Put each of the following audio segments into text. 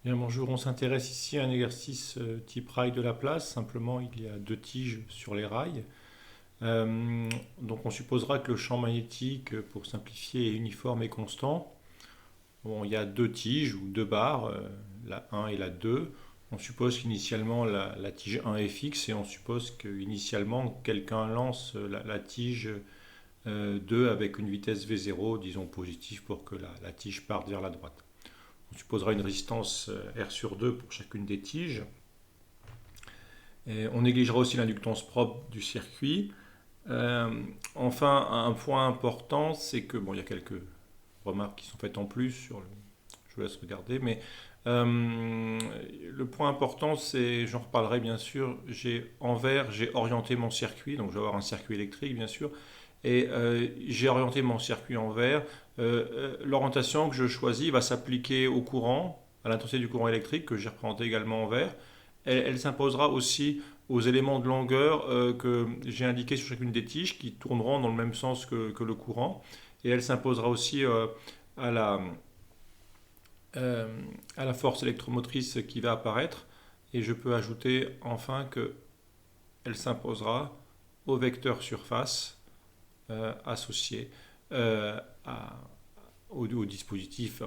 Bien, bonjour, on s'intéresse ici à un exercice type rail de Laplace. Simplement, il y a deux tiges sur les rails. Donc on supposera que le champ magnétique, pour simplifier, est uniforme et constant. Bon, il y a deux tiges ou deux barres, la 1 et la 2. On suppose qu'initialement la tige 1 est fixe et on suppose qu'initialement quelqu'un lance la tige 2 avec une vitesse V0, disons positive, pour que la tige parte vers la droite. On supposera une résistance R sur 2 pour chacune des tiges. Et on négligera aussi l'inductance propre du circuit. Enfin, un point important, c'est que, bon, il y a quelques remarques qui sont faites en plus, je vous laisse regarder, mais le point important, c'est, j'en reparlerai bien sûr, j'ai orienté mon circuit, donc je vais avoir un circuit électrique bien sûr, et j'ai orienté mon circuit en vert. L'orientation que je choisis va s'appliquer au courant, à l'intensité du courant électrique que j'ai représenté également en vert. Elle s'imposera aussi aux éléments de longueur que j'ai indiqués sur chacune des tiges qui tourneront dans le même sens que le courant. Et elle s'imposera aussi à la, euh, à la force électromotrice qui va apparaître. Et je peux ajouter enfin qu'elle s'imposera au vecteur surface associé à, au dispositif,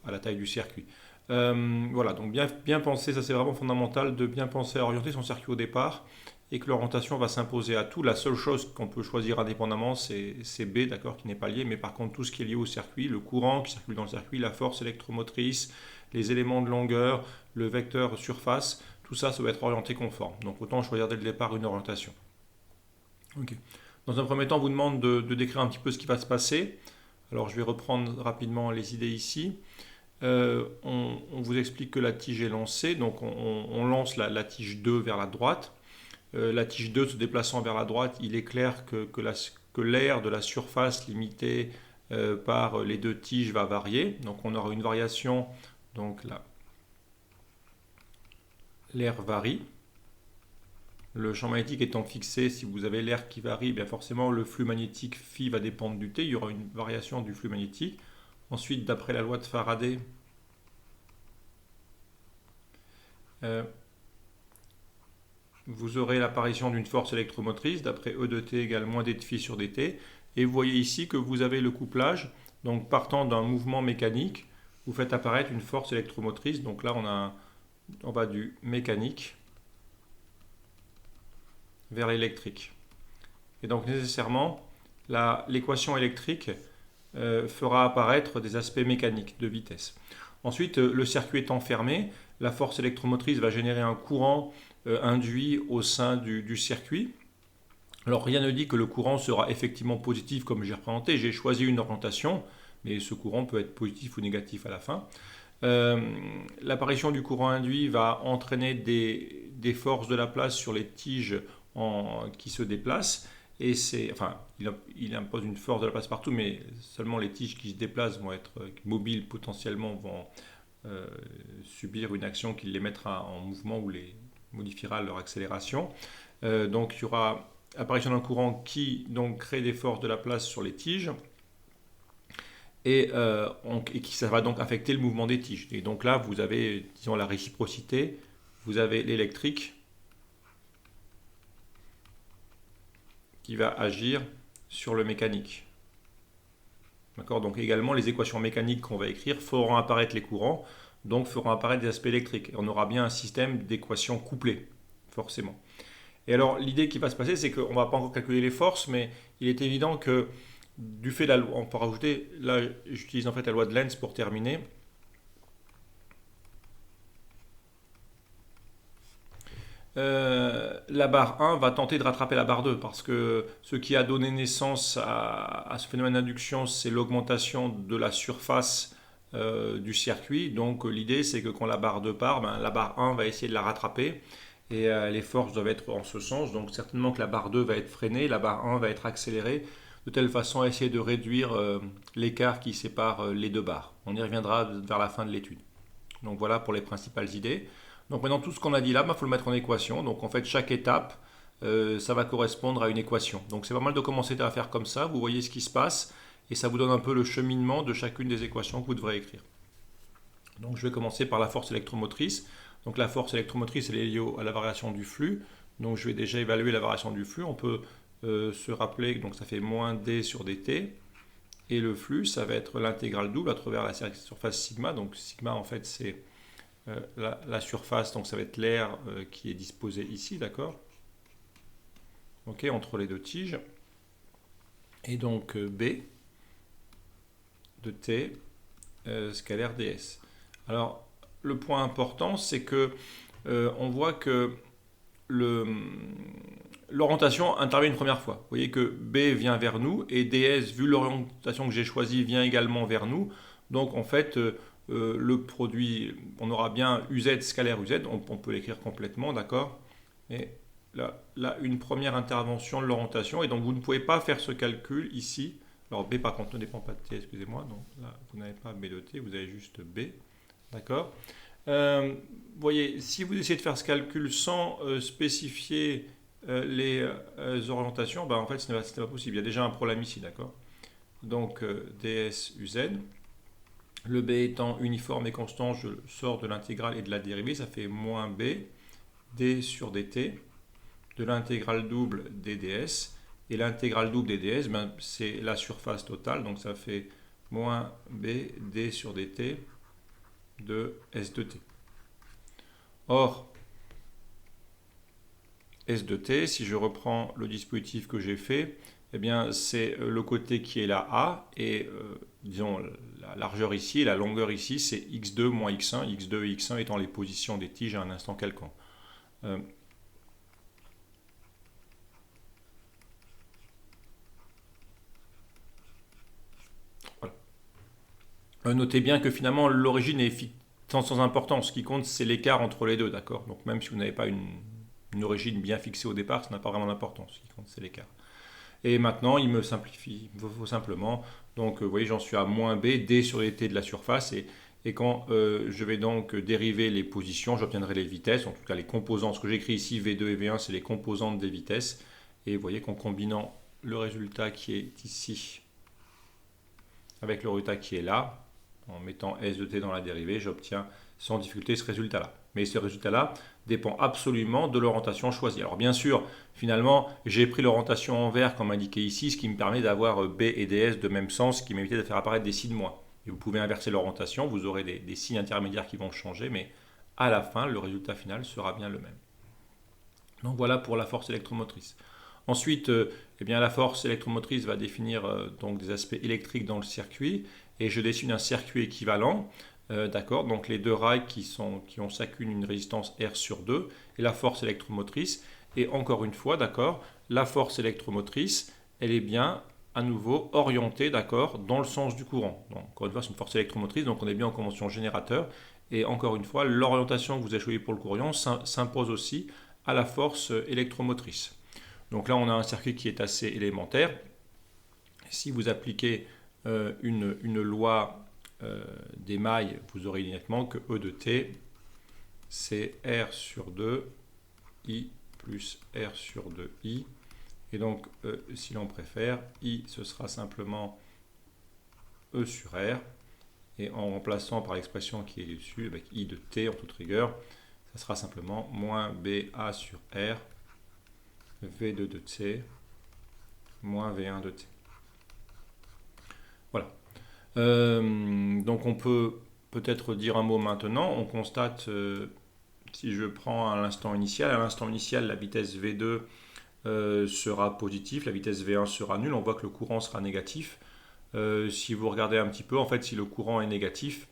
à la taille du circuit. Voilà, donc bien penser, ça c'est vraiment fondamental, de bien penser à orienter son circuit au départ et que l'orientation va s'imposer à tout. La seule chose qu'on peut choisir indépendamment, c'est B, d'accord, qui n'est pas lié, mais par contre tout ce qui est lié au circuit, le courant qui circule dans le circuit, la force électromotrice, les éléments de longueur, le vecteur surface, tout ça, ça va être orienté conforme. Donc autant choisir dès le départ une orientation. Ok. Dans un premier temps, on vous demande de décrire un petit peu ce qui va se passer. Alors je vais reprendre rapidement les idées ici. On vous explique que la tige est lancée, donc on lance la tige 2 vers la droite. La tige 2 se déplaçant vers la droite, il est clair que l'aire de la surface limitée par les deux tiges va varier. Donc on aura une variation, donc là, l'air varie. Le champ magnétique étant fixé, si vous avez l'air qui varie, bien forcément le flux magnétique phi va dépendre du T, il y aura une variation du flux magnétique. Ensuite, d'après la loi de Faraday, euh, vous aurez l'apparition d'une force électromotrice, d'après E de T égale moins d de phi sur dt. Et vous voyez ici que vous avez le couplage, donc partant d'un mouvement mécanique, vous faites apparaître une force électromotrice. Donc là, on va du mécanique vers l'électrique. Et donc nécessairement, l'équation électrique fera apparaître des aspects mécaniques de vitesse. Ensuite, le circuit étant fermé, la force électromotrice va générer un courant induit au sein du circuit. Alors rien ne dit que le courant sera effectivement positif comme j'ai représenté, j'ai choisi une orientation, mais ce courant peut être positif ou négatif à la fin. L'apparition du courant induit va entraîner des forces de Laplace sur les tiges qui se déplacent. Et il impose une force de Laplace partout, mais seulement les tiges qui se déplacent vont être mobiles potentiellement, vont subir une action qui les mettra en mouvement ou les modifiera leur accélération. Donc il y aura apparition d'un courant qui donc crée des forces de Laplace sur les tiges et qui ça va donc affecter le mouvement des tiges. Et donc là, vous avez, disons, la réciprocité, vous avez l'électrique qui va agir sur le mécanique. D'accord. Donc également, les équations mécaniques qu'on va écrire feront apparaître les courants, donc feront apparaître des aspects électriques. Et on aura bien un système d'équations couplées, forcément. Et alors, l'idée qui va se passer, c'est qu'on ne va pas encore calculer les forces, mais il est évident que du fait de la loi, on peut rajouter, là j'utilise en fait la loi de Lenz pour terminer. La barre 1 va tenter de rattraper la barre 2 parce que ce qui a donné naissance à ce phénomène d'induction, c'est l'augmentation de la surface du circuit. Donc l'idée, c'est que quand la barre 2 part, ben, la barre 1 va essayer de la rattraper et les forces doivent être en ce sens. Donc certainement que la barre 2 va être freinée, la barre 1 va être accélérée de telle façon à essayer de réduire l'écart qui sépare les deux barres. On y reviendra vers la fin de l'étude. Donc voilà pour les principales idées. Donc maintenant tout ce qu'on a dit là, il faut le mettre en équation. Donc en fait chaque étape, ça va correspondre à une équation. Donc c'est pas mal de commencer à faire comme ça, vous voyez ce qui se passe, et ça vous donne un peu le cheminement de chacune des équations que vous devrez écrire. Donc je vais commencer par la force électromotrice. Donc la force électromotrice, elle est liée à la variation du flux. Donc je vais déjà évaluer la variation du flux. On peut se rappeler que donc ça fait moins d sur dt. Et le flux, ça va être l'intégrale double à travers la surface sigma. Donc sigma, en fait, c'est la surface, donc ça va être l'air qui est disposé ici, d'accord? Ok, entre les deux tiges. Et donc B de T scalaire ds. Alors, le point important, c'est que on voit que l'orientation intervient une première fois. Vous voyez que B vient vers nous et ds, vu l'orientation que j'ai choisie, vient également vers nous. Donc, en fait, le produit, on aura bien uz scalaire uz, on peut l'écrire complètement, d'accord? Et là, une première intervention de l'orientation, et donc vous ne pouvez pas faire ce calcul ici. Alors B par contre ne dépend pas de T, excusez-moi, donc là vous n'avez pas B de T, vous avez juste B, d'accord? Vous voyez, si vous essayez de faire ce calcul sans spécifier les orientations, ben en fait ce n'est pas possible, il y a déjà un problème ici, d'accord? Donc ds uz, le B étant uniforme et constant, je sors de l'intégrale et de la dérivée, ça fait moins B, d sur dt, de l'intégrale double dds, et l'intégrale double dds, ben, c'est la surface totale, donc ça fait moins b d sur dt de s de t. Or, s de t, si je reprends le dispositif que j'ai fait, eh bien c'est le côté qui est là a, et disons la largeur ici, et la longueur ici, c'est x2 moins x1, x2 et x1 étant les positions des tiges à un instant quelconque. Notez bien que finalement l'origine est sans importance. Ce qui compte, c'est l'écart entre les deux, d'accord? Donc même si vous n'avez pas une origine bien fixée au départ, ça n'a pas vraiment d'importance. Ce qui compte, c'est l'écart. Et maintenant, il me simplifie. Il faut simplement, donc vous voyez, j'en suis à moins b, d sur dt de la surface. Et quand je vais donc dériver les positions, j'obtiendrai les vitesses, en tout cas les composantes. Ce que j'écris ici, V2 et V1, c'est les composantes des vitesses. Et vous voyez qu'en combinant le résultat qui est ici avec le résultat qui est là, en mettant S de t dans la dérivée, j'obtiens sans difficulté ce résultat-là. Mais ce résultat-là dépend absolument de l'orientation choisie. Alors bien sûr, finalement, j'ai pris l'orientation en vert comme indiqué ici, ce qui me permet d'avoir B et ds de même sens, ce qui m'évite de faire apparaître des signes moins. Et vous pouvez inverser l'orientation, vous aurez des signes intermédiaires qui vont changer, mais à la fin, le résultat final sera bien le même. Donc voilà pour la force électromotrice. Ensuite, eh bien, la force électromotrice va définir donc des aspects électriques dans le circuit, et je dessine un circuit équivalent, d'accord, donc les deux rails qui ont chacune une résistance R sur 2, et la force électromotrice, et encore une fois, d'accord, la force électromotrice, elle est bien à nouveau orientée, d'accord, dans le sens du courant. Donc, encore une fois, c'est une force électromotrice, donc on est bien en convention générateur, et encore une fois, l'orientation que vous avez choisie pour le courant s'impose aussi à la force électromotrice. Donc là, on a un circuit qui est assez élémentaire. Si vous appliquez une loi des mailles, vous aurez immédiatement que E de t, c'est R sur 2, I plus R sur 2I. Et donc, si l'on préfère, I, ce sera simplement E sur R. Et en remplaçant par l'expression qui est dessus, avec I de t en toute rigueur, ça sera simplement moins BA sur R, V2 de t, moins V1 de t. Voilà. Donc on peut peut-être dire un mot maintenant. On constate, si je prends à l'instant initial, la vitesse V2 sera positive, la vitesse V1 sera nulle. On voit que le courant sera négatif. Si vous regardez un petit peu, en fait, si le courant est négatif,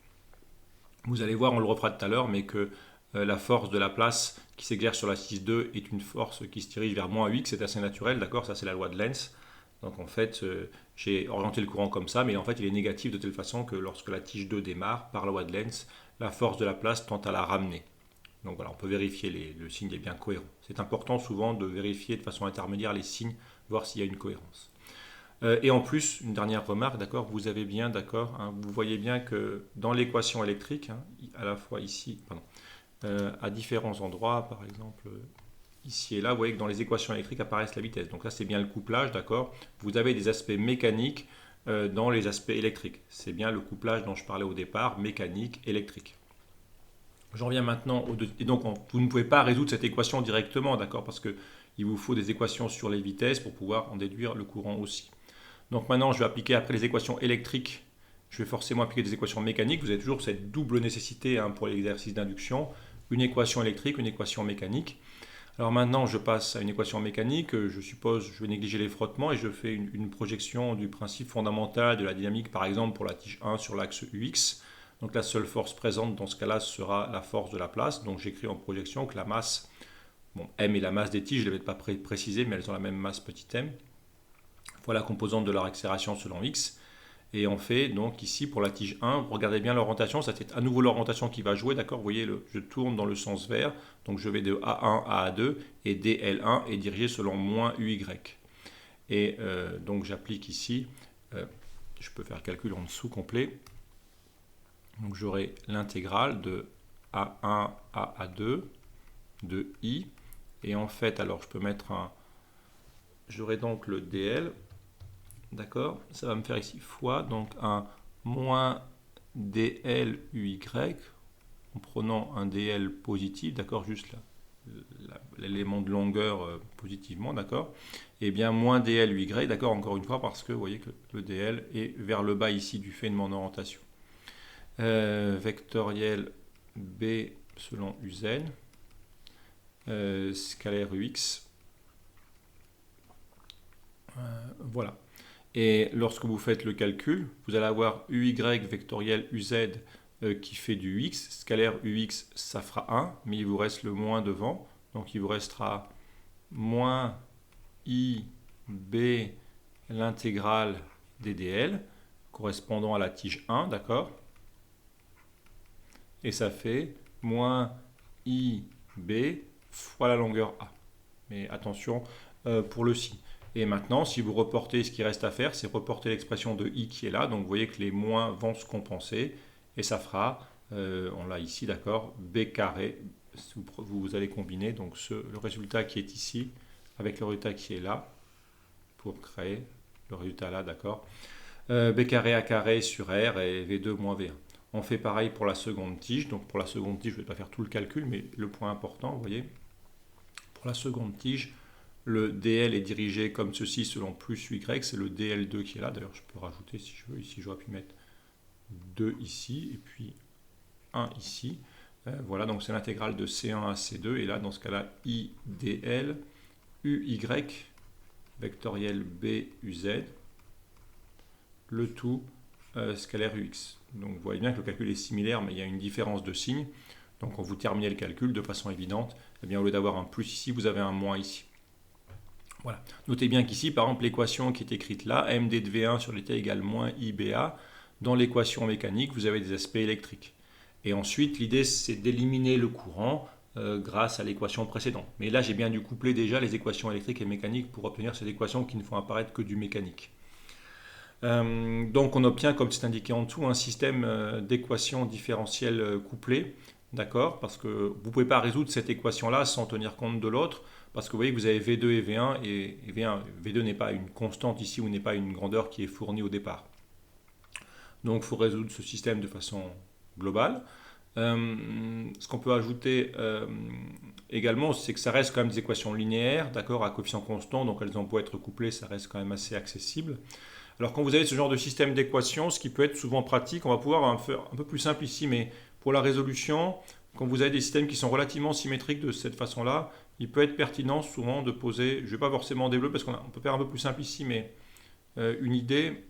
vous allez voir, on le refera tout à l'heure, mais que la force de la place qui s'exerce sur la 6,2 est une force qui se dirige vers moins UX, c'est assez naturel, d'accord? Ça, c'est la loi de Lenz. Donc en fait, j'ai orienté le courant comme ça, mais en fait, il est négatif de telle façon que lorsque la tige 2 démarre, par la loi de Lenz, la force de la place tend à la ramener. Donc voilà, on peut vérifier, le signe est bien cohérent. C'est important souvent de vérifier de façon intermédiaire les signes, voir s'il y a une cohérence. Et en plus, une dernière remarque, d'accord, vous avez bien, d'accord, hein, vous voyez bien que dans l'équation électrique, hein, à la fois ici, à différents endroits, par exemple ici et là, vous voyez que dans les équations électriques apparaissent la vitesse. Donc là, c'est bien le couplage, d'accord. Vous avez des aspects mécaniques dans les aspects électriques. C'est bien le couplage dont je parlais au départ, mécanique, électrique. J'en viens maintenant et donc vous ne pouvez pas résoudre cette équation directement, d'accord, parce qu'il vous faut des équations sur les vitesses pour pouvoir en déduire le courant aussi. Donc maintenant, je vais appliquer après les équations électriques, je vais forcément appliquer des équations mécaniques. Vous avez toujours cette double nécessité pour l'exercice d'induction, une équation électrique, une équation mécanique. Alors maintenant, je passe à une équation mécanique. Je suppose, je vais négliger les frottements et je fais une projection du principe fondamental de la dynamique, par exemple pour la tige 1 sur l'axe UX. Donc la seule force présente dans ce cas-là sera la force de la place. Donc j'écris en projection que la masse, bon, M est la masse des tiges, je ne l'avais pas précisé, mais elles ont la même masse petit m. Voilà la composante de leur accélération selon X. Et on fait donc ici pour la tige 1, regardez bien l'orientation, c'est à nouveau l'orientation qui va jouer, d'accord. Vous voyez, je tourne dans le sens vert, donc je vais de A1 à A2, et DL1 est dirigé selon moins UY. Et donc j'applique ici, je peux faire le calcul en dessous complet, donc j'aurai l'intégrale de A1 à A2 de I, et en fait, alors je peux mettre j'aurai donc le DL, d'accord, ça va me faire ici fois, donc un moins dl uy, en prenant un dl positif, d'accord, juste l'élément de longueur positivement, d'accord, et bien moins dl uy, d'accord, encore une fois, parce que vous voyez que le dl est vers le bas ici du fait de mon orientation. Vectoriel b selon uz, scalaire ux, voilà. Et lorsque vous faites le calcul, vous allez avoir uy vectoriel uz qui fait du x. Scalaire ux, ça fera 1, mais il vous reste le moins devant. Donc il vous restera moins ib l'intégrale des dl, correspondant à la tige 1, d'accord. Et ça fait moins ib fois la longueur a. Mais attention pour le si. Et maintenant, si vous reportez, ce qui reste à faire, c'est reporter l'expression de i qui est là. Donc vous voyez que les moins vont se compenser. Et ça fera, on l'a ici, d'accord, b carré. Vous allez combiner donc le résultat qui est ici avec le résultat qui est là pour créer le résultat là, d'accord. B carré a carré sur R et V2 moins V1. On fait pareil pour la seconde tige. Donc pour la seconde tige, je ne vais pas faire tout le calcul, mais le point important, vous voyez, pour la seconde tige, le DL est dirigé comme ceci selon plus Y, c'est le DL2 qui est là. D'ailleurs, je peux rajouter si je veux. Ici, j'aurais pu mettre 2 ici et puis 1 ici. Voilà, donc c'est l'intégrale de C1 à C2. Et là, dans ce cas-là, IDL, UY, vectoriel BUZ, le tout scalaire UX. Donc vous voyez bien que le calcul est similaire, mais il y a une différence de signe. Donc quand vous terminez le calcul de façon évidente, eh bien, au lieu d'avoir un plus ici, vous avez un moins ici. Voilà. Notez bien qu'ici, par exemple, l'équation qui est écrite là, md de V1 sur l'état égale moins IBA, dans l'équation mécanique, vous avez des aspects électriques. Et ensuite, l'idée, c'est d'éliminer le courant grâce à l'équation précédente. Mais là, j'ai bien dû coupler déjà les équations électriques et mécaniques pour obtenir cette équation qui ne font apparaître que du mécanique. Donc, on obtient, comme c'est indiqué en dessous, un système d'équations différentielles couplées, d'accord, parce que vous ne pouvez pas résoudre cette équation-là sans tenir compte de l'autre. Parce que vous voyez que vous avez V2 et V1, et V2 n'est pas une constante ici ou n'est pas une grandeur qui est fournie au départ. Donc il faut résoudre ce système de façon globale. Ce qu'on peut ajouter également, c'est que ça reste quand même des équations linéaires, d'accord, à coefficient constant, donc elles ont beau être couplées, ça reste quand même assez accessible. Alors quand vous avez ce genre de système d'équations, ce qui peut être souvent pratique, on va pouvoir faire un peu plus simple ici, mais pour la résolution, quand vous avez des systèmes qui sont relativement symétriques de cette façon-là, il peut être pertinent souvent de poser, je ne vais pas forcément développer parce qu'on peut faire un peu plus simple ici, mais une idée,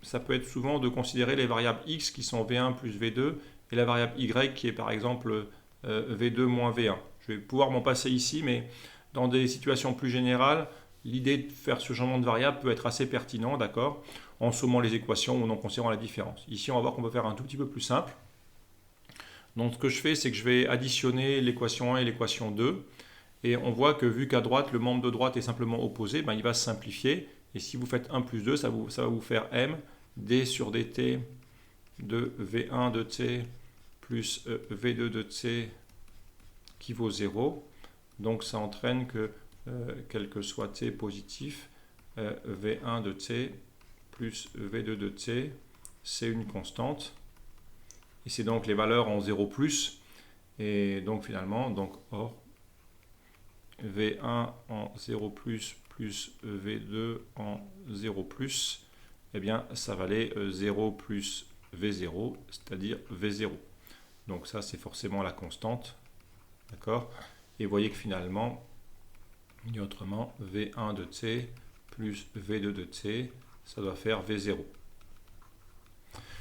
ça peut être souvent de considérer les variables x qui sont V1 plus V2 et la variable y qui est par exemple V2 moins V1. Je vais pouvoir m'en passer ici, mais dans des situations plus générales, l'idée de faire ce changement de variable peut être assez pertinent, d'accord, en sommant les équations ou en considérant la différence. Ici, on va voir qu'on peut faire un tout petit peu plus simple. Donc ce que je fais, c'est que je vais additionner l'équation 1 et l'équation 2. Et on voit que vu qu'à droite, le membre de droite est simplement opposé, ben, il va se simplifier. Et si vous faites 1 plus 2, ça va vous faire m d sur dt de v1 de t plus v2 de t qui vaut 0. Donc ça entraîne que, quel que soit t positif, v1 de t plus V2 de t, c'est une constante. Et c'est donc les valeurs en 0 plus. Et donc finalement, or, V1 en 0 plus V2 en 0 plus, eh bien ça valait 0 plus V0, c'est-à-dire V0. Donc ça c'est forcément la constante. D'accord? Et vous voyez que finalement, dit autrement, V1 de t plus V2 de t, ça doit faire V0.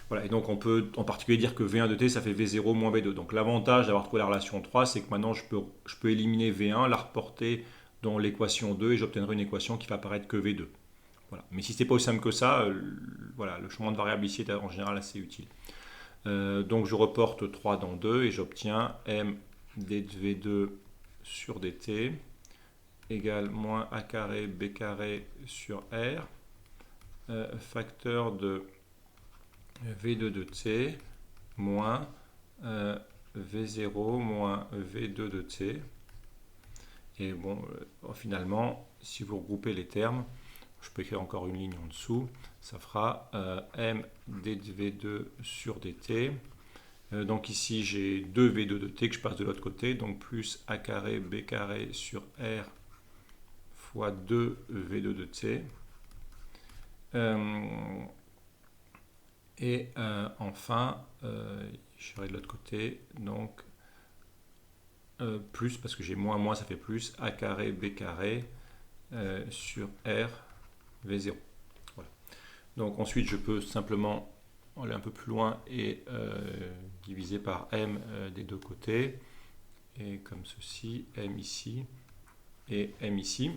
Voilà, et donc on peut en particulier dire que V1 de t, ça fait V0 moins V2. Donc l'avantage d'avoir trouvé la relation 3, c'est que maintenant je peux éliminer V1, la reporter dans l'équation 2 et j'obtiendrai une équation qui va apparaître que V2. Voilà. Mais si ce n'est pas aussi simple que ça, voilà, le changement de variable ici est en général assez utile. Donc je reporte 3 dans 2 et j'obtiens m dv2 sur dt égale moins a carré b carré sur r, facteur de v2 de t moins v0 moins v2 de t. Et bon, finalement, si vous regroupez les termes, je peux écrire encore une ligne en dessous, ça fera m dv2 sur dt. Donc ici, j'ai 2 v2 de t que je passe de l'autre côté, donc plus a carré b carré sur r fois 2 v2 de t. Et enfin, j'irai de l'autre côté, donc plus, parce que j'ai moins, ça fait plus, a carré b carré sur r v0. Voilà. Donc ensuite, je peux simplement aller un peu plus loin et diviser par m des deux côtés. Et comme ceci, m ici et m ici.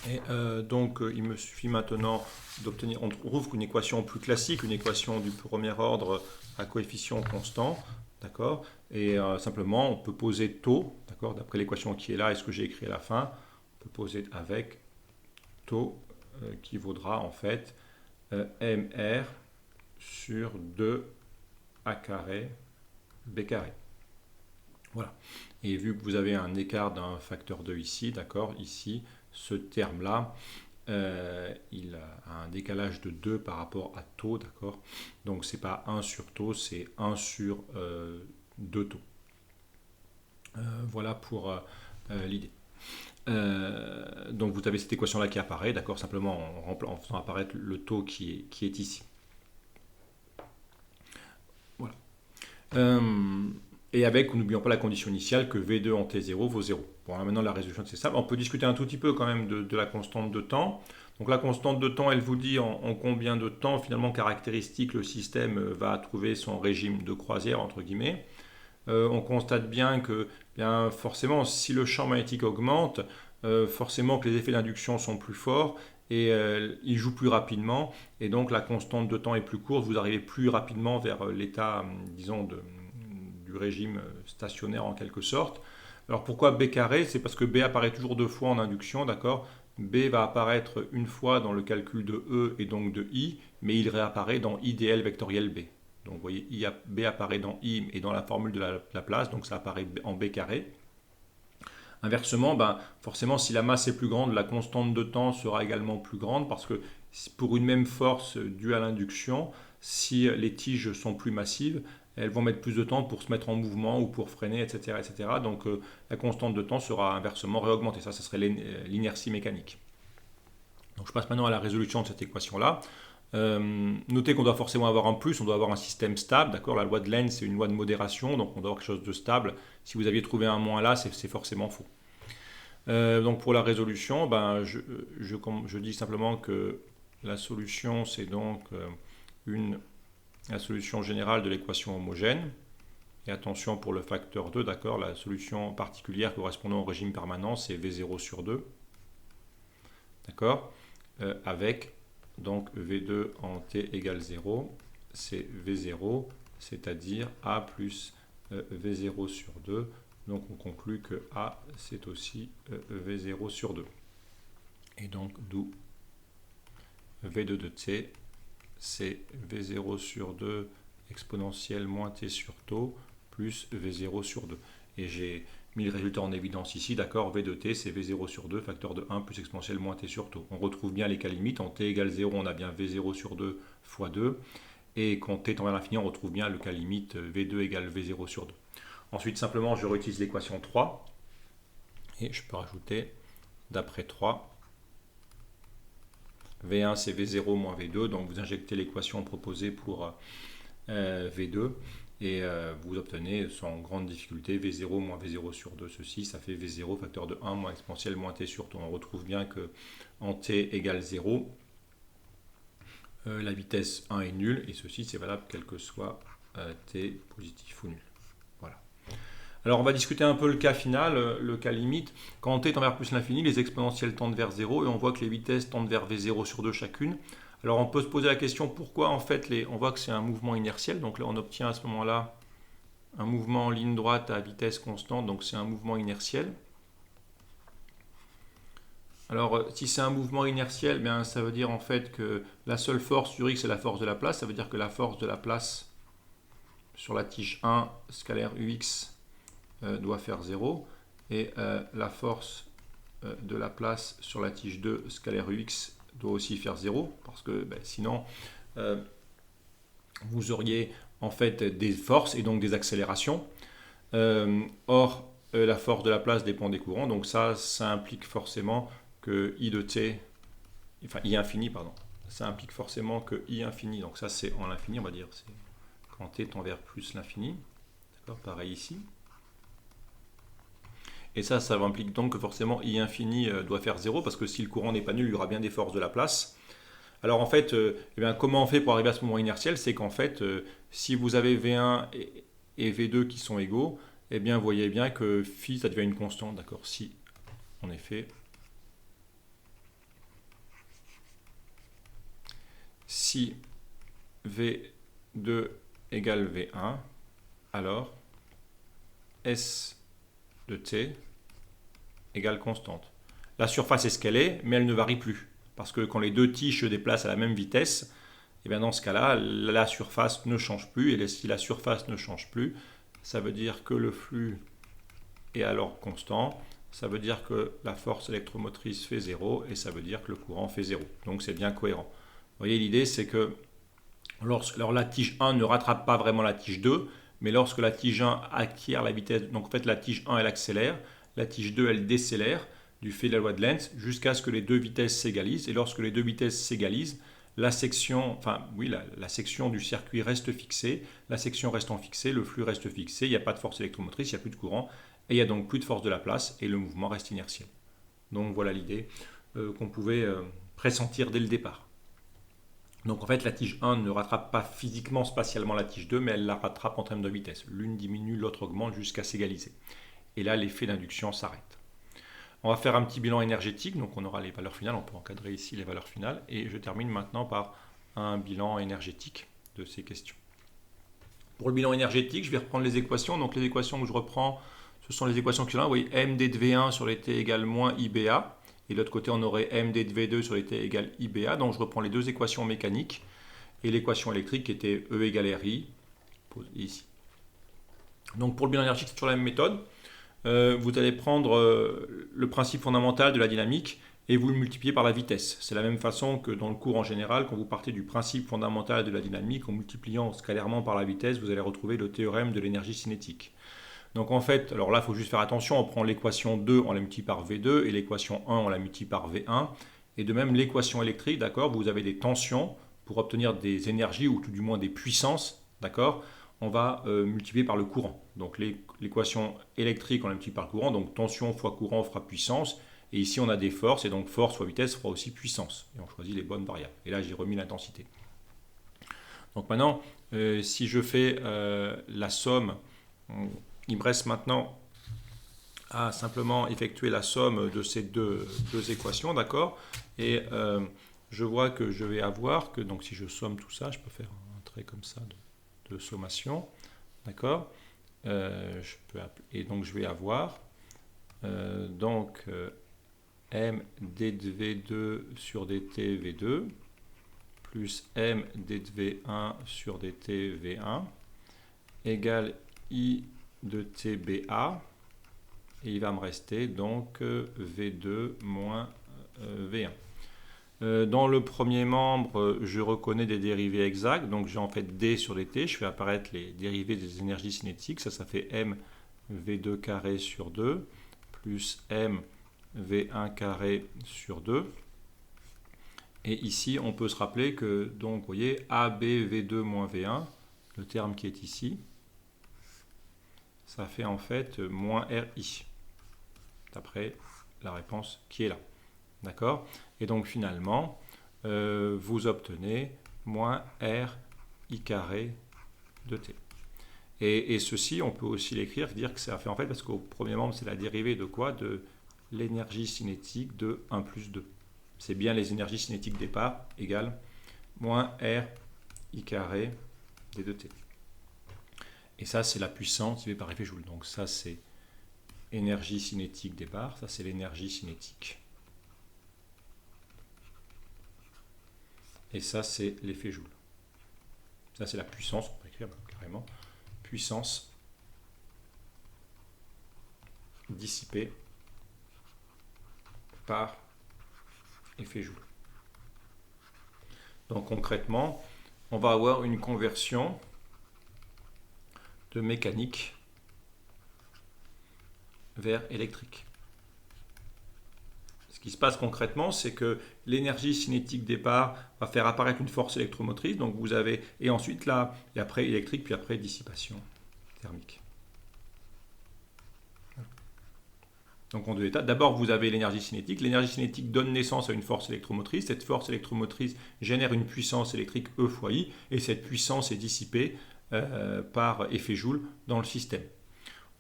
Et donc il me suffit maintenant d'obtenir, on trouve une équation plus classique, une équation du premier ordre à coefficient constant, d'accord. Et simplement on peut poser taux, d'accord, d'après l'équation qui est là et ce que j'ai écrit à la fin, on peut poser avec taux qui vaudra en fait mr sur 2 a carré b carré. Voilà. Et vu que vous avez un écart d'un facteur 2 ici, d'accord, ici, ce terme-là, il a un décalage de 2 par rapport à taux, d'accord. Donc c'est pas 1 sur taux, c'est 1 sur 2 taux. Voilà pour l'idée. Donc vous avez cette équation-là qui apparaît, d'accord, simplement en faisant apparaître le taux qui est ici. Voilà. Et avec, n'oublions pas la condition initiale que V2 en T0 vaut 0. Bon, maintenant la résolution c'est ça. On peut discuter un tout petit peu quand même de la constante de temps. Donc la constante de temps, elle vous dit en combien de temps finalement caractéristique le système va trouver son régime de croisière entre guillemets. On constate bien que forcément si le champ magnétique augmente, forcément que les effets d'induction sont plus forts et il joue plus rapidement et donc la constante de temps est plus courte, vous arrivez plus rapidement vers l'état, disons, du régime stationnaire en quelque sorte. Alors pourquoi B carré? C'est parce que B apparaît toujours deux fois en induction, d'accord? B va apparaître une fois dans le calcul de E et donc de I, mais il réapparaît dans IDL vectoriel B. Donc vous voyez, B apparaît dans I et dans la formule de Laplace, donc ça apparaît en B carré. Inversement, forcément, si la masse est plus grande, la constante de temps sera également plus grande parce que pour une même force due à l'induction, si les tiges sont plus massives, elles vont mettre plus de temps pour se mettre en mouvement ou pour freiner, etc. etc. Donc la constante de temps sera inversement réaugmentée. Ça serait l'inertie mécanique. Donc je passe maintenant à la résolution de cette équation-là. Notez qu'on doit forcément avoir un plus, on doit avoir un système stable, d'accord. La loi de Lenz, c'est une loi de modération, donc on doit avoir quelque chose de stable. Si vous aviez trouvé un moins là, c'est forcément faux. Donc pour la résolution, je dis simplement que la solution, c'est donc la solution générale de l'équation homogène. Et attention pour le facteur 2, d'accord, la solution particulière correspondant au régime permanent, c'est V0 sur 2. D'accord, avec donc V2 en t égale 0, c'est V0, c'est-à-dire A plus V0 sur 2. Donc on conclut que A, c'est aussi V0 sur 2. Et donc d'où V2 de t, c'est V0 sur 2 exponentielle moins t sur taux plus V0 sur 2. Et j'ai mis le résultat en évidence ici, d'accord, V de t, c'est V0 sur 2, facteur de 1 plus exponentielle moins t sur taux. On retrouve bien les cas limites, en t égale 0, on a bien V0 sur 2 fois 2, et quand t tend vers l'infini, on retrouve bien le cas limite V2 égale V0 sur 2. Ensuite, simplement, je réutilise l'équation 3, et je peux rajouter, d'après 3, V1 c'est V0 moins V2, donc vous injectez l'équation proposée pour V2, et vous obtenez sans grande difficulté V0 moins V0 sur 2, ceci, ça fait V0 facteur de 1 moins exponentielle moins t sur taux. On retrouve bien que en t égale 0, la vitesse 1 est nulle, et ceci c'est valable quel que soit t positif ou nul. Voilà. Alors on va discuter un peu le cas final, le cas limite. Quand t tend vers plus l'infini, les exponentielles tendent vers 0, et on voit que les vitesses tendent vers V0 sur 2 chacune. Alors on peut se poser la question pourquoi en fait on voit que c'est un mouvement inertiel, donc là on obtient à ce moment-là un mouvement en ligne droite à vitesse constante, donc c'est un mouvement inertiel. Alors si c'est un mouvement inertiel, bien, ça veut dire en fait que la seule force sur x est la force de la place, ça veut dire que la force de la place sur la tige 1 scalaire ux doit faire 0, et la force de la place sur la tige 2 scalaire ux doit aussi faire 0, parce que sinon vous auriez en fait des forces et donc des accélérations. Or, la force de la place dépend des courants, donc ça implique forcément que I de t, enfin I infini, pardon, ça implique forcément que I infini, donc ça c'est en l'infini, on va dire, c'est quand t tend vers plus l'infini, d'accord, pareil ici. Et ça implique donc que forcément I infini doit faire 0, parce que si le courant n'est pas nul, il y aura bien des forces de la place. Alors en fait, comment on fait pour arriver à ce mouvement inertiel? C'est qu'en fait, si vous avez V1 et V2 qui sont égaux, eh bien vous voyez bien que phi, ça devient une constante, d'accord? Si, en effet, si V2 égale V1, alors S de t égale constante. La surface est ce qu'elle est, mais elle ne varie plus. Parce que quand les deux tiges se déplacent à la même vitesse, et bien dans ce cas-là, la surface ne change plus. Et si la surface ne change plus, ça veut dire que le flux est alors constant. Ça veut dire que la force électromotrice fait 0, et ça veut dire que le courant fait 0. Donc c'est bien cohérent. Vous voyez, l'idée c'est que alors la tige 1 ne rattrape pas vraiment la tige 2, mais lorsque la tige 1 acquiert la vitesse, donc en fait la tige 1 elle accélère, la tige 2 elle décélère du fait de la loi de Lenz jusqu'à ce que les deux vitesses s'égalisent. Et lorsque les deux vitesses s'égalisent, la section du circuit reste fixée, la section restant fixée, le flux reste fixé, il n'y a pas de force électromotrice, il n'y a plus de courant, et il n'y a donc plus de force de la place, et le mouvement reste inertiel. Donc voilà l'idée qu'on pouvait pressentir dès le départ. Donc en fait, la tige 1 ne rattrape pas physiquement, spatialement la tige 2, mais elle la rattrape en termes de vitesse. L'une diminue, l'autre augmente jusqu'à s'égaliser. Et là, l'effet d'induction s'arrête. On va faire un petit bilan énergétique, donc on aura les valeurs finales, on peut encadrer ici les valeurs finales, et je termine maintenant par un bilan énergétique de ces questions. Pour le bilan énergétique, je vais reprendre les équations. Donc les équations que je reprends, ce sont les équations qui sont là. Vous voyez, MD de V1 sur les T égale moins IBA. Et de l'autre côté, on aurait MD de V2 sur les T égale IBA. Donc je reprends les deux équations mécaniques et l'équation électrique qui était E égale RI, ici. Donc pour le bilan énergétique, c'est toujours la même méthode. Vous allez prendre le principe fondamental de la dynamique et vous le multipliez par la vitesse. C'est la même façon que dans le cours en général, quand vous partez du principe fondamental de la dynamique, en multipliant scalairement par la vitesse, vous allez retrouver le théorème de l'énergie cinétique. Donc en fait, alors là, il faut juste faire attention, on prend l'équation 2, on la multiplie par V2, et l'équation 1, on la multiplie par V1. Et de même, l'équation électrique, d'accord, vous avez des tensions pour obtenir des énergies, ou tout du moins des puissances, d'accord, on va multiplier par le courant. Donc l'équation électrique, on la multiplie par le courant, donc tension fois courant fera puissance. Et ici, on a des forces, et donc force fois vitesse fera aussi puissance. Et on choisit les bonnes variables. Et là, j'ai remis l'intensité. Donc maintenant, si je fais la somme, il me reste maintenant à simplement effectuer la somme de ces deux équations, d'accord? Et je vois que je vais avoir que, donc si je somme tout ça, je peux faire un trait comme ça de sommation, d'accord? Et donc je vais avoir M d de V2 sur dt V2 plus M d de V1 sur dt V1 égale I de TBA Et il va me rester donc V2 moins V1. Dans le premier membre, je reconnais des dérivés exacts. Donc j'ai en fait D sur les T. Je fais apparaître les dérivés des énergies cinétiques. Ça fait M V2 carré sur 2 plus M V1 carré sur 2. Et ici, on peut se rappeler que, donc, vous voyez, AB V2 moins V1, le terme qui est ici, ça fait en fait moins RI, d'après la réponse qui est là. D'accord? Et donc, finalement, vous obtenez moins RI carré de T. Et ceci, on peut aussi l'écrire, dire que ça fait en fait, parce qu'au premier membre, c'est la dérivée de quoi? De l'énergie cinétique de 1 plus 2. C'est bien les énergies cinétiques départ égale moins R I carré des 2T. Et ça, c'est la puissance divisée par effet Joule. Donc ça, c'est énergie cinétique départ. Ça, c'est l'énergie cinétique. Et ça, c'est l'effet Joule. Ça, c'est la puissance, on peut écrire carrément, puissance dissipée par effet Joule. Donc concrètement, on va avoir une conversion de mécanique vers électrique. Ce qui se passe concrètement, c'est que l'énergie cinétique départ va faire apparaître une force électromotrice, donc vous avez, et ensuite là, et après électrique, puis après dissipation thermique. Donc en deux états. D'abord, vous avez l'énergie cinétique. L'énergie cinétique donne naissance à une force électromotrice. Cette force électromotrice génère une puissance électrique E fois I, et cette puissance est dissipée par effet Joule dans le système.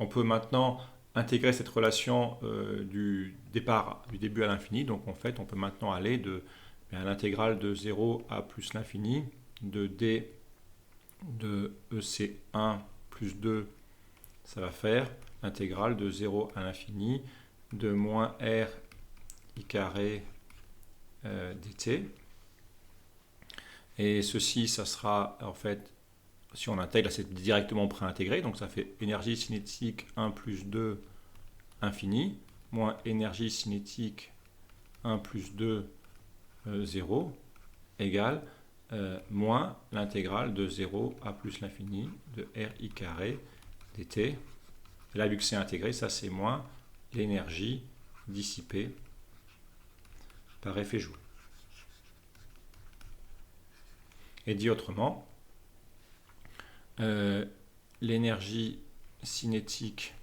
On peut maintenant intégrer cette relation du début à l'infini. Donc en fait, on peut maintenant aller à l'intégrale de 0 à plus l'infini de D de EC1 plus 2, ça va faire l'intégrale de 0 à l'infini de moins R I carré dt. Et ceci, ça sera en fait, si on intègre, c'est directement préintégré, donc ça fait énergie cinétique 1 plus 2 infini, moins énergie cinétique 1 plus 2 0, égale moins l'intégrale de 0 à plus l'infini de RI carré dt. Et là, vu que c'est intégré, ça c'est moins l'énergie dissipée par effet Joule. Et dit autrement, l'énergie cinétique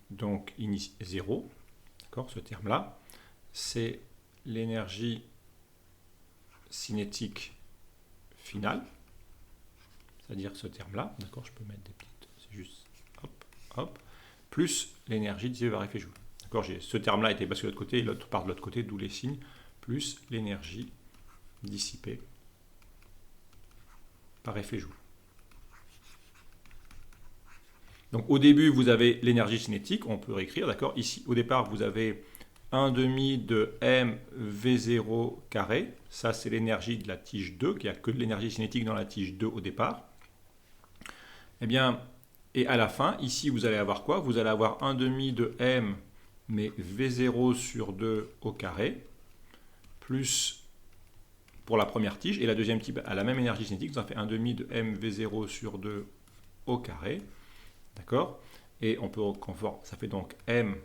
donc 0, d'accord, ce terme-là, c'est l'énergie cinétique finale, c'est-à-dire ce terme-là, d'accord, je peux mettre des petites, c'est juste hop, hop, plus l'énergie divisée par effet Joule. D'accord, ce terme-là était passé de l'autre côté et l'autre part de l'autre côté, d'où les signes, plus l'énergie dissipée par effet Joule. Donc au début, vous avez l'énergie cinétique, on peut réécrire, d'accord. Ici, au départ, vous avez 1 demi de mv0 carré. Ça, c'est l'énergie de la tige 2, qui a que de l'énergie cinétique dans la tige 2 au départ. Eh bien, et à la fin, ici, vous allez avoir quoi? Vous allez avoir 1 demi de m, mais v0 sur 2 au carré, plus pour la première tige, et la deuxième tige a la même énergie cinétique, ça fait 1 demi de mv0 sur 2 au carré. D'accord? Et on peut ça fait donc m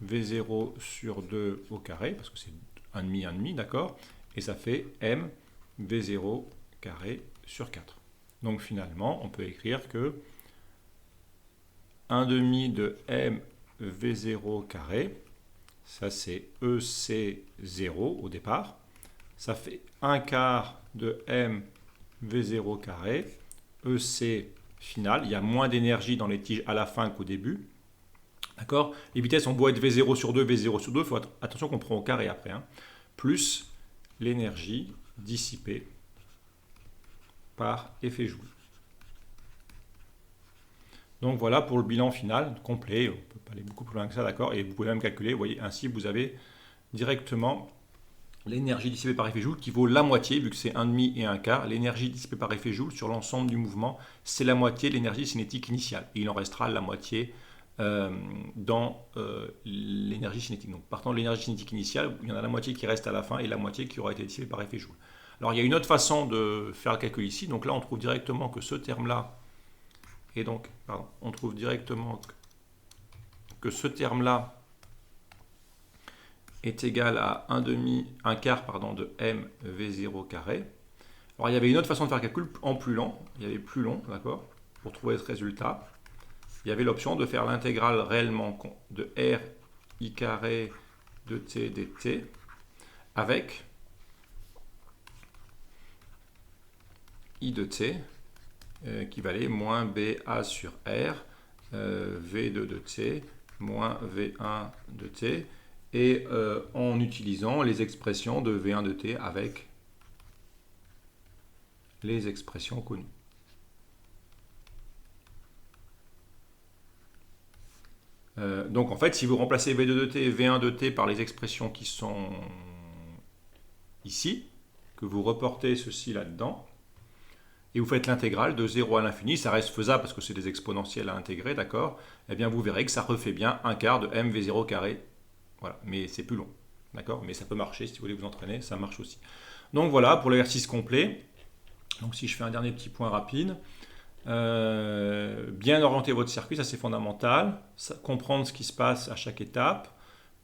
v0 sur 2 au carré, parce que c'est 1,5, d'accord? Et ça fait m v0 carré sur 4. Donc finalement, on peut écrire que 1 demi de m v0 carré, ça c'est EC0 au départ, ça fait 1 quart de m v0 carré, EC final, il y a moins d'énergie dans les tiges à la fin qu'au début. D'accord? Les vitesses ont beau être V0 sur 2, V0 sur 2, il faut attention qu'on prend au carré après, hein, plus l'énergie dissipée par effet Joule. Donc voilà pour le bilan final complet, on ne peut pas aller beaucoup plus loin que ça, d'accord? Et vous pouvez même calculer, vous voyez, ainsi vous avez directement l'énergie dissipée par effet Joule qui vaut la moitié, vu que c'est 1,5 et 1/4. L'énergie dissipée par effet Joule sur l'ensemble du mouvement, c'est la moitié de l'énergie cinétique initiale. Et il en restera la moitié dans l'énergie cinétique. Donc partant de l'énergie cinétique initiale, il y en a la moitié qui reste à la fin et la moitié qui aura été dissipée par effet Joule. Alors il y a une autre façon de faire le calcul ici. Donc là, on trouve directement que ce terme-là, et donc, pardon, on trouve directement que ce terme-là est égal à 1/quart de m v0 carré. Alors il y avait une autre façon de faire le calcul en plus lent, il y avait plus long, d'accord, pour trouver ce résultat. Il y avait l'option de faire l'intégrale réellement de r I carré de t dt avec I de t qui valait moins BA sur R, V2 de t moins V1 de t, et en utilisant les expressions de V1 de t avec les expressions connues. Donc en fait, si vous remplacez V2 de t et V1 de t par les expressions qui sont ici, que vous reportez ceci là-dedans, et vous faites l'intégrale de 0 à l'infini, ça reste faisable parce que c'est des exponentielles à intégrer, d'accord? Eh bien vous verrez que ça refait bien 1/4 de mv0 carré. Voilà, mais c'est plus long, d'accord? Mais ça peut marcher, si vous voulez vous entraîner, ça marche aussi. Donc voilà, pour l'exercice complet. Donc si je fais un dernier petit point rapide, bien orienter votre circuit, ça c'est fondamental. Comprendre ce qui se passe à chaque étape,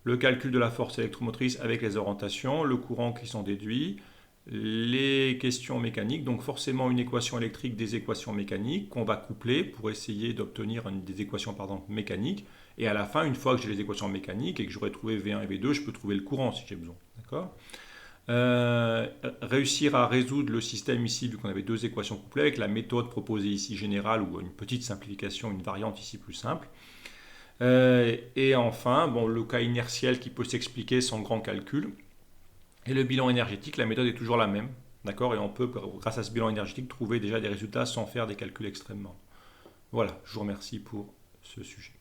le calcul de la force électromotrice avec les orientations, le courant qui sont déduits, les questions mécaniques, donc forcément une équation électrique, des équations mécaniques qu'on va coupler pour essayer d'obtenir des équations mécaniques. Et à la fin, une fois que j'ai les équations mécaniques et que j'aurai trouvé V1 et V2, je peux trouver le courant si j'ai besoin. D'accord ? Réussir à résoudre le système ici, vu qu'on avait deux équations couplées, avec la méthode proposée ici générale, ou une petite simplification, une variante ici plus simple. Et enfin, bon, le cas inertiel qui peut s'expliquer sans grand calcul. Et le bilan énergétique, la méthode est toujours la même, d'accord? Et on peut, grâce à ce bilan énergétique, trouver déjà des résultats sans faire des calculs extrêmement. Voilà, je vous remercie pour ce sujet.